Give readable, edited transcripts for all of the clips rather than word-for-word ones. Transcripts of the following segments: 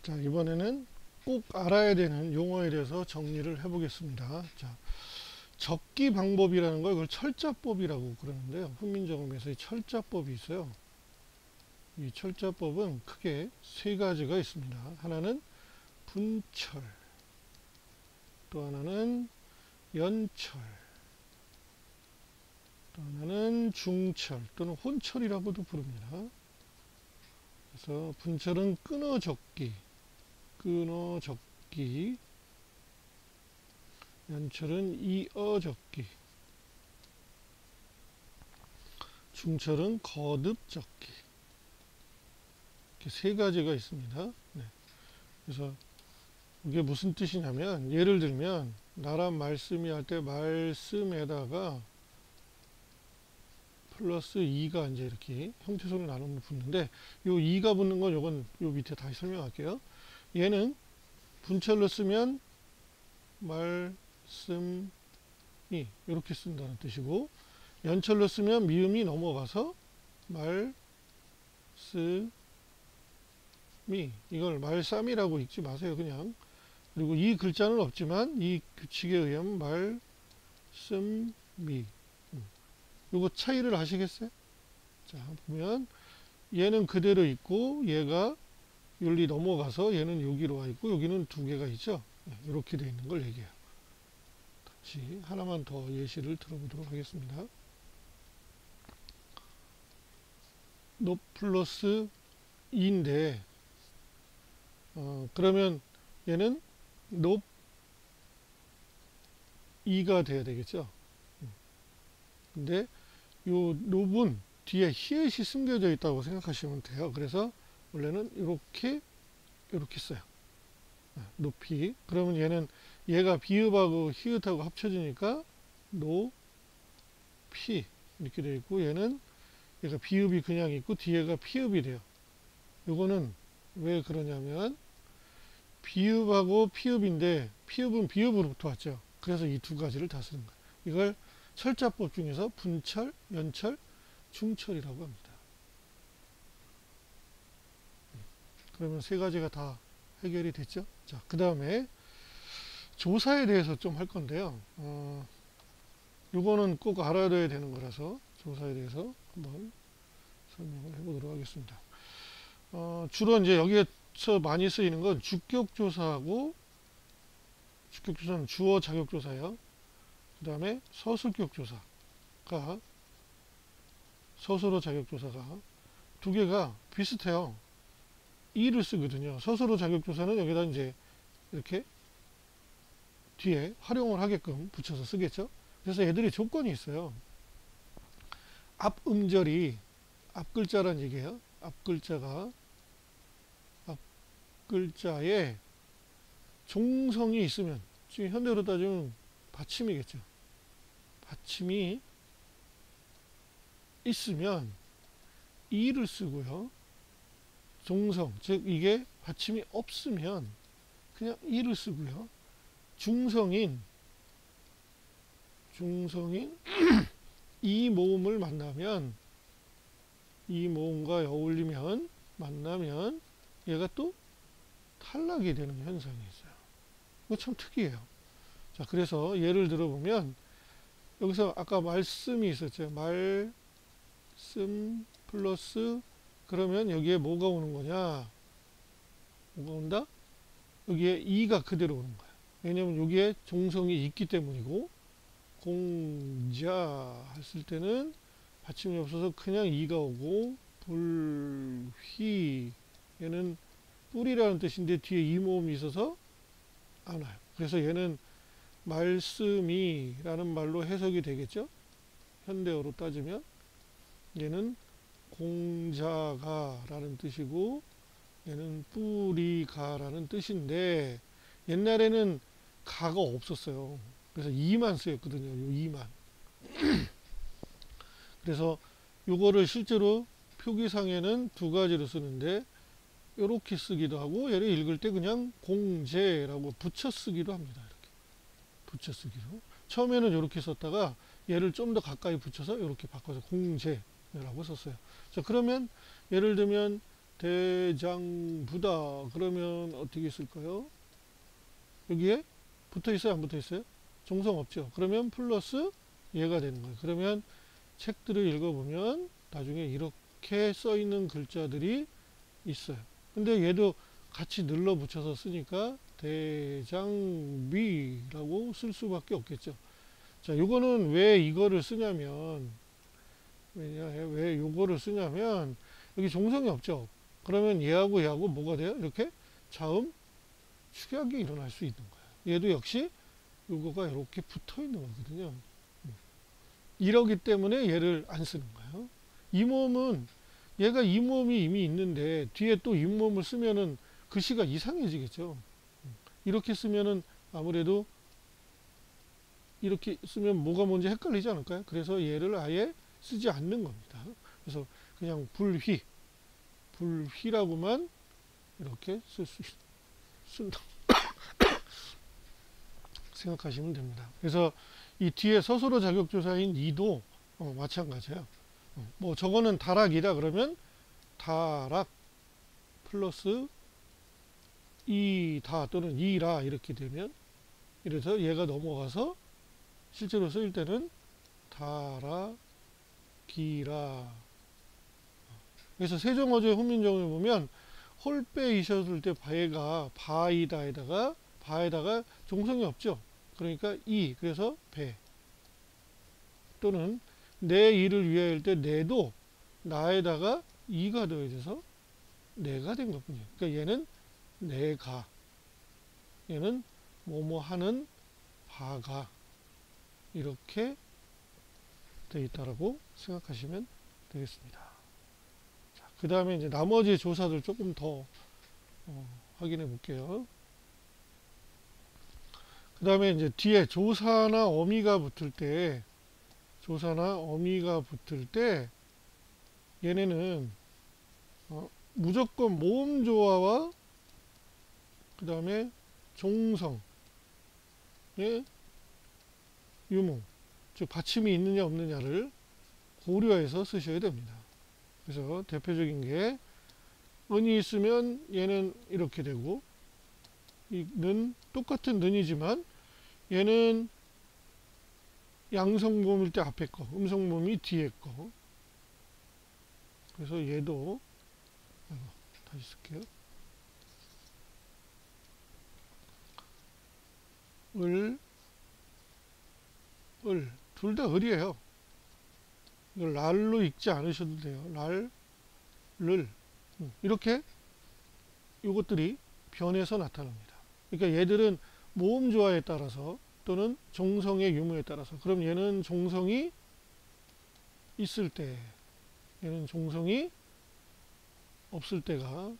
자, 이번에는 꼭 알아야 되는 용어에 대해서 정리를 해보겠습니다. 자, 적기 방법이라는 걸 그걸 철자법이라고 그러는데요. 훈민정음에서 이 철자법이 있어요. 이 철자법은 크게 세 가지가 있습니다. 하나는 분철, 또 하나는 연철, 또 하나는 중철 또는 혼철이라고도 부릅니다. 그래서 분철은 끊어적기, 연철은 이어적기, 중철은 거듭적기. 이렇게 세 가지가 있습니다. 네. 그래서 이게 무슨 뜻이냐면, 예를 들면 나란 말씀이 할 때 말씀에다가 플러스 2가 이제 이렇게 형태소리 나누면 붙는데, 요 2가 붙는 건 요건 요 밑에 다시 설명할게요. 얘는 분철로 쓰면 말씀이 이렇게 쓴다는 뜻이고, 연철로 쓰면 미음이 넘어가서 말씀이, 이걸 말쌈이라고 읽지 마세요, 그냥. 그리고 이 글자는 없지만 이 규칙에 의하면 말씀미. 요거 차이를 아시겠어요? 자, 보면 얘는 그대로 있고 얘가 윤리 넘어가서 얘는 여기로 와 있고 여기는 두 개가 있죠. 이렇게 되어 있는 걸 얘기해요. 같이 하나만 더 예시를 들어보도록 하겠습니다. 높 플러스 2인데 그러면 얘는 높 2가 돼야 되겠죠. 근데 요 높은 뒤에 히읗이 숨겨져 있다고 생각하시면 돼요. 그래서 원래는 이렇게 써요. 높이. 그러면 얘는 얘가 비읍하고 히읗하고 합쳐지니까 높이 이렇게 되어 있고, 얘는 얘가 비읍이 그냥 있고 뒤에가 피읍이 돼요. 요거는 왜 그러냐면 비읍하고 피읍인데 피읍은 비읍으로부터 왔죠. 그래서 이 두 가지를 다 쓰는 거예요. 이걸 철자법 중에서 분철, 연철, 중철이라고 합니다. 그러면 세 가지가 다 해결이 됐죠. 자, 그 다음에 조사에 대해서 좀 할 건데요. 요거는 꼭 알아둬야 되는 거라서 조사에 대해서 한번 설명을 해보도록 하겠습니다. 주로 이제 여기에서 많이 쓰이는 건 주격조사하고, 주격조사는 주어 자격조사예요. 그 다음에 서술격조사가, 서술어 자격조사가 두 개가 비슷해요. 이를 쓰거든요. 서술어 자격조사는 여기다 이제 이렇게 뒤에 활용을 하게끔 붙여서 쓰겠죠. 그래서 애들이 조건이 있어요. 앞 음절이, 앞 글자란 얘기예요. 앞 글자에 종성이 있으면, 지금 현대로 따지면 받침이겠죠. 받침이 있으면 이를 쓰고요. 종성, 즉 이게 받침이 없으면 그냥 이를 쓰고요. 중성인 이 모음을 만나면, 이 모음과 어울리면, 만나면 얘가 또 탈락이 되는 현상이 있어요. 이거 참 특이해요. 자, 그래서 예를 들어보면 여기서 아까 말씀이 있었죠. 말씀 플러스, 그러면 여기에 뭐가 오는 거냐? 뭐가 온다? 여기에 이가 그대로 오는 거야. 왜냐면 여기에 종성이 있기 때문이고, 공자 했을 때는 받침이 없어서 그냥 이가 오고, 불휘, 얘는 뿔이라는 뜻인데 뒤에 이 모음이 있어서 안 와요. 그래서 얘는 말씀이라는 말로 해석이 되겠죠. 현대어로 따지면 얘는 공자가 라는 뜻이고, 얘는 뿌리가라는 뜻인데, 옛날에는 가가 없었어요. 그래서 이만 쓰였거든요. 요 이만. 그래서 요거를 실제로 표기상에는 두 가지로 쓰는데, 요렇게 쓰기도 하고, 얘를 읽을 때 그냥 공제라고 붙여 쓰기도 합니다. 이렇게 붙여 쓰기로. 처음에는 요렇게 썼다가 얘를 좀 더 가까이 붙여서 요렇게 바꿔서 공제라고 썼어요. 자, 그러면 예를 들면 대장부다. 그러면 어떻게 쓸까요? 여기에 붙어 있어요? 안 붙어 있어요? 종성 없죠. 그러면 플러스 얘가 되는 거예요. 그러면 책들을 읽어보면 나중에 이렇게 써 있는 글자들이 있어요. 근데 얘도 같이 눌러 붙여서 쓰니까 대장비라고 쓸 수밖에 없겠죠. 자, 요거는 왜 이거를 쓰냐면, 왜 요거를 쓰냐면, 여기 종성이 없죠. 그러면 얘하고 뭐가 돼요? 이렇게 자음 축약이 일어날 수 있는 거예요. 얘도 역시 요거가 이렇게 붙어 있는 거거든요. 이러기 때문에 얘를 안 쓰는 거예요. 이 모음은 얘가 이 모음이 이미 있는데 뒤에 또 이 모음을 쓰면은 글씨가 이상해지겠죠. 이렇게 쓰면은 아무래도 이렇게 쓰면 뭐가 뭔지 헷갈리지 않을까요? 그래서 얘를 아예 쓰지 않는 겁니다. 그래서 그냥 불휘라고만 이렇게 쓴다 생각하시면 됩니다. 그래서 이 뒤에 서술어 자격조사인 이도 마찬가지예요. 뭐 저거는 다락이다 그러면 다락 플러스 이다 또는 이라 이렇게 되면, 이래서 얘가 넘어가서 실제로 쓰일 때는 다락이라. 그래서 세종어조의 훈민정음에 보면 홀빼 이셨을 때 바에가 바에다가 종성이 없죠. 그러니까 이, 그래서 배. 또는 내 일을 위하여일 때 내도 나에다가 이가 더해져서 내가 된 것뿐이에요. 그러니까 얘는 내가, 얘는 뭐뭐 하는 바가 이렇게 되어 있다라고 생각하시면 되겠습니다. 그 다음에 이제 나머지 조사들 조금 더 확인해 볼게요. 그 다음에 이제 뒤에 조사나 어미가 붙을 때, 얘네는 무조건 모음조화와 그 다음에 종성의 유무, 즉 받침이 있느냐 없느냐를 고려해서 쓰셔야 됩니다. 그래서 대표적인 게 은이 있으면 얘는 이렇게 되고, 이는 똑같은 는이지만 얘는 양성모음일 때 앞에 거, 음성모음이 뒤에 거. 그래서 얘도 다시 쓸게요. 둘 다 을이에요. 이걸 랄로 읽지 않으셔도 돼요. 이렇게 이것들이 변해서 나타납니다. 그러니까 얘들은 모음 조화에 따라서 또는 종성의 유무에 따라서, 그럼 얘는 종성이 있을 때, 얘는 종성이 없을 때가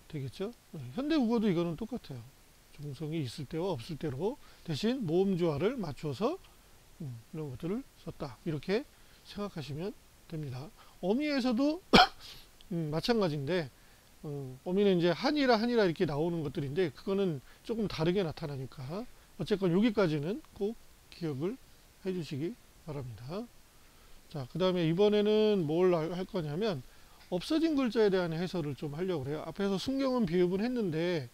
되겠죠. 현대국어도 이거는 똑같아요. 종성이 있을 때와 없을 때로 대신 모음 조화를 맞춰서 이런 것들을 썼다, 이렇게 생각하시면 됩니다. 어미에서도 마찬가지인데, 어미는 이제 한이라 이렇게 나오는 것들인데 그거는 조금 다르게 나타나니까 어쨌건 여기까지는 꼭 기억을 해 주시기 바랍니다. 자, 그 다음에 이번에는 뭘 할 거냐면 없어진 글자에 대한 해설을 좀 하려고 해요. 앞에서 순경은 비읍은 했는데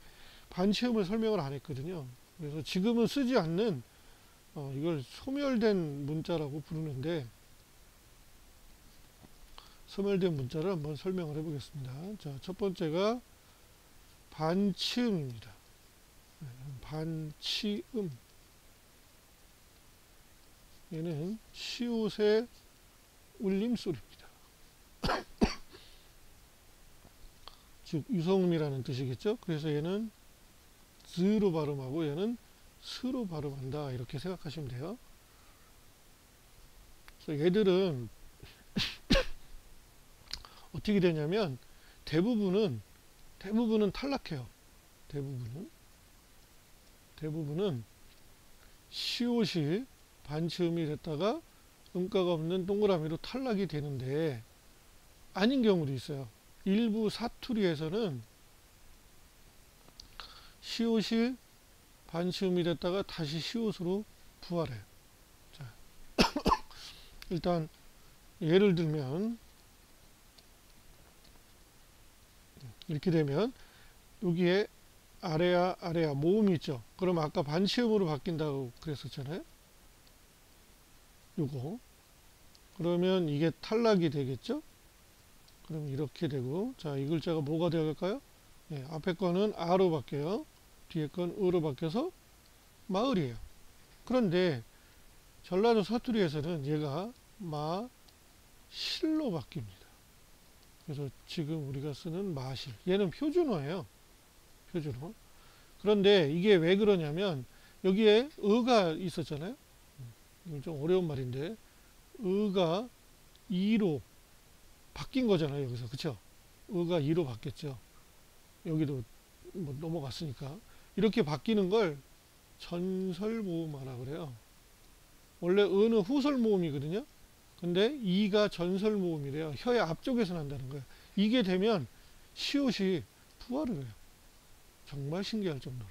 반치음을 설명을 안 했거든요. 그래서 지금은 쓰지 않는 이걸 소멸된 문자라고 부르는데, 소멸된 문자를 한번 설명을 해 보겠습니다. 자, 첫 번째가 반치음입니다. 반치음. 얘는 시옷의 울림소리입니다. 즉 유성음이라는 뜻이겠죠. 그래서 얘는 즈로 발음하고 얘는 스로 발음한다, 이렇게 생각하시면 돼요. 그래서 얘들은 어떻게 되냐면 대부분은 탈락해요. 대부분은 시옷이 반치음이 됐다가 음가가 없는 동그라미로 탈락이 되는데 아닌 경우도 있어요. 일부 사투리에서는 시옷이 반치음이 됐다가 다시 시옷으로 부활해요. 자, 일단 예를 들면 이렇게 되면 여기에 아래야 모음이 있죠. 그럼 아까 반치음으로 바뀐다고 그랬었잖아요. 요거. 그러면 이게 탈락이 되겠죠. 그럼 이렇게 되고, 자, 이 글자가 뭐가 되어갈까요? 네, 앞에 거는 아로 바뀌어요. 뒤에 건 으로 바뀌어서 마을이에요. 그런데 전라도 사투리에서는 얘가 마실로 바뀝니다. 그래서 지금 우리가 쓰는 마실. 얘는 표준어예요. 표준어. 그런데 이게 왜 그러냐면 여기에 으가 있었잖아요. 이건 좀 어려운 말인데 으가 이로 바뀐 거잖아요. 여기서. 그쵸? 으가 이로 바뀌었죠. 여기도 뭐 넘어갔으니까. 이렇게 바뀌는 걸 전설모음하라 그래요. 원래 으는 후설모음이거든요. 근데 이가 전설모음이래요. 혀의 앞쪽에서 난다는 거예요. 이게 되면 시옷이 부활을 해요. 정말 신기할 정도로.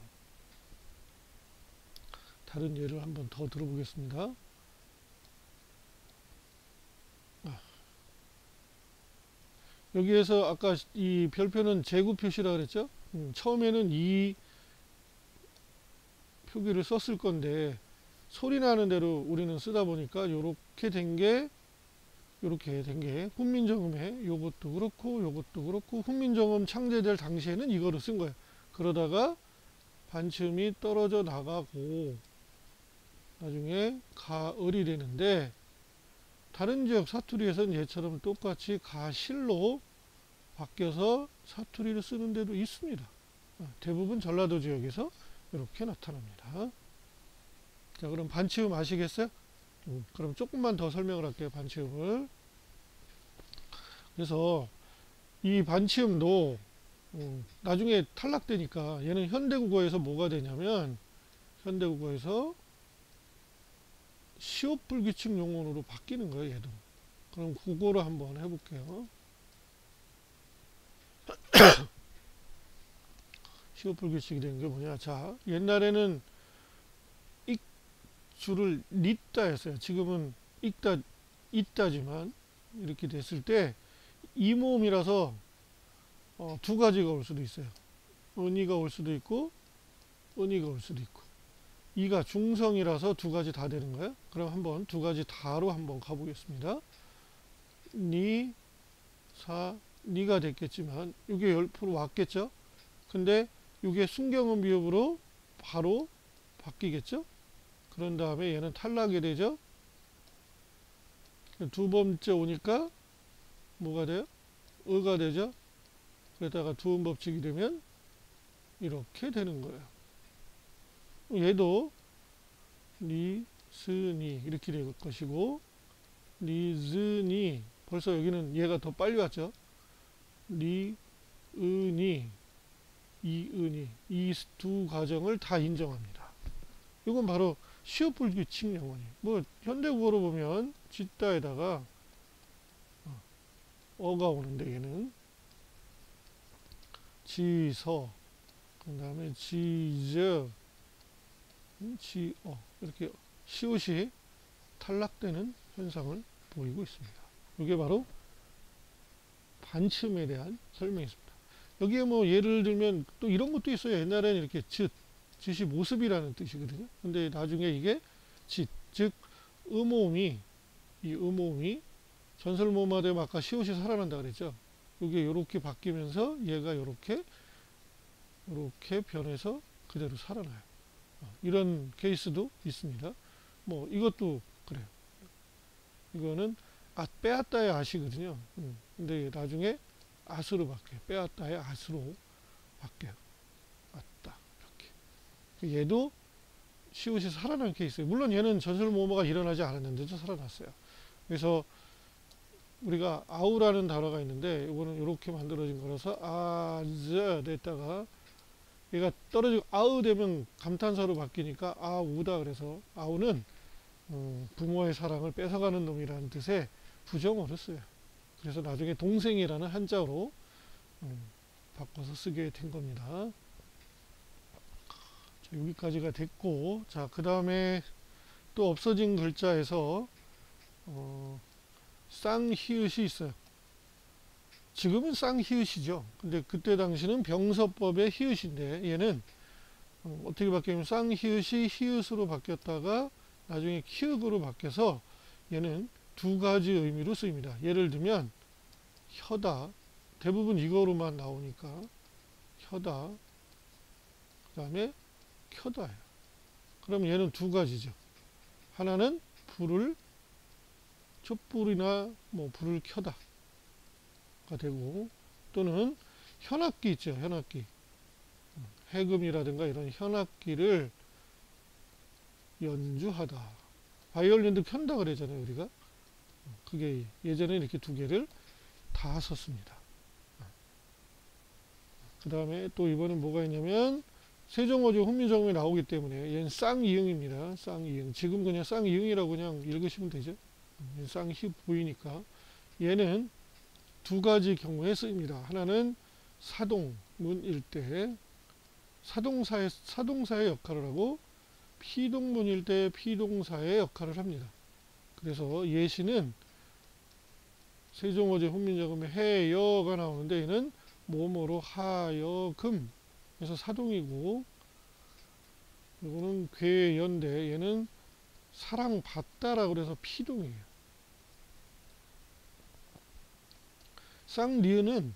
다른 예를 한번 더 들어보겠습니다. 여기에서 아까 이 별표는 제구 표시라 그랬죠? 처음에는 이 표기를 썼을 건데 소리 나는 대로 우리는 쓰다 보니까 요렇게 된 게 훈민정음에 요것도 그렇고 훈민정음 창제될 당시에는 이거를 쓴 거예요. 그러다가 반치음이 떨어져 나가고 나중에 가을이 되는데 다른 지역 사투리에서는 얘처럼 똑같이 가실로 바뀌어서 사투리를 쓰는 데도 있습니다. 대부분 전라도 지역에서 이렇게 나타납니다. 자, 그럼 반치음 아시겠어요? 그럼 조금만 더 설명을 할게요. 반치음을. 그래서 이 반치음도 나중에 탈락되니까 얘는 현대국어에서 뭐가 되냐면 현대국어에서 시옷불규칙 용언으로 바뀌는 거예요. 얘도. 그럼 국어로 한번 해볼게요. 시옷불규칙이 된 게 뭐냐. 자, 옛날에는 익 줄을 잇다 했어요. 지금은 익다 있다지만 이렇게 됐을 때 이모음이라서 두 가지가 올 수도 있어요. 은이가 올 수도 있고 은이가 올 수도 있고 이가 중성이라서 두 가지 다 되는 거예요. 그럼 한번 두 가지 다로 한번 가보겠습니다. 니, 사, 니가 됐겠지만 이게 10% 왔겠죠. 근데 이게 순경음 비읍으로 바로 바뀌겠죠. 그런 다음에 얘는 탈락이 되죠. 두 번째 오니까 뭐가 돼요? 의가 되죠. 그러다가 두음 법칙이 되면 이렇게 되는 거예요. 얘도 니, 스, 니 이렇게 될 것이고 니, 즈, 니 벌써 여기는 얘가 더 빨리 왔죠. 니, 의, 니, 이, 은이 이 두 과정을 다 인정합니다. 이건 바로 시옷불규칙 영원이에요. 뭐 현대국어로 보면 짓다에다가 어가 오는데 얘는 지서 그 다음에 지저 지어 이렇게 시옷이 탈락되는 현상을 보이고 있습니다. 이게 바로 반침에 대한 설명이었습니다. 여기에 뭐 예를 들면 또 이런 것도 있어요. 옛날에는 이렇게 짓이 모습이라는 뜻이거든요. 근데 나중에 이게 즉 음모음이 이 음모음이 전설모음화 되면 아까 시옷이 살아난다 그랬죠. 이게 요렇게 바뀌면서 얘가 요렇게 변해서 그대로 살아나요. 이런 케이스도 있습니다. 뭐 이것도 그래요. 이거는 빼앗다의 아시거든요. 근데 나중에 아스로 바뀌어요. 빼앗다의 아스로 바뀌어요. 아따 이렇게. 얘도 시옷이 살아난 케이스예요. 물론 얘는 전설모음화가 일어나지 않았는데도 살아났어요. 그래서 우리가 아우라는 단어가 있는데 이거는 이렇게 만들어진 거라서 아즈 됐다가 얘가 떨어지고 아우 되면 감탄사로 바뀌니까 아우다. 그래서 아우는 부모의 사랑을 뺏어가는 놈이라는 뜻의 부정어를 써요. 그래서 나중에 동생이라는 한자로 바꿔서 쓰게 된 겁니다. 자, 여기까지가 됐고, 자, 그 다음에 또 없어진 글자에서 쌍히읗이 있어요. 지금은 쌍히읗이죠. 근데 그때 당시는 병서법의 히읗인데 얘는 어떻게 바뀌냐면 쌍히읗이 히읗으로 바뀌었다가 나중에 키읔으로 바뀌어서 얘는 두 가지 의미로 쓰입니다. 예를 들면 혀다, 대부분 이거로만 나오니까 혀다, 그 다음에 켜다예요. 그럼 얘는 두 가지죠. 하나는 불을, 촛불이나 뭐 불을 켜다가 되고, 또는 현악기 있죠. 현악기, 해금이라든가 이런 현악기를 연주하다. 바이올린도 켠다 그러잖아요, 우리가. 그게 예전에 이렇게 두 개를 다 썼습니다. 그 다음에 또 이번엔 뭐가 있냐면 세종어조 훈민정음이 나오기 때문에 얘는 쌍이응입니다. 쌍이응. 지금 그냥 쌍이응이라고 그냥 읽으시면 되죠. 쌍히 보이니까. 얘는 두 가지 경우에 쓰입니다. 하나는 사동문일 때 사동사의 역할을 하고, 피동문일 때 피동사의 역할을 합니다. 그래서 예시는 세종어제 훈민정음에 해여가 나오는데 얘는 뭐뭐로 하여금, 그래서 사동이고, 이거는 괴연데 얘는 사랑받다라고 그래서 피동이에요. 쌍리은은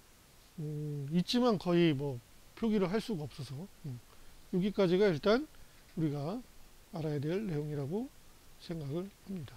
있지만 거의 뭐 표기를 할 수가 없어서 여기까지가 일단 우리가 알아야 될 내용이라고 생각을 합니다.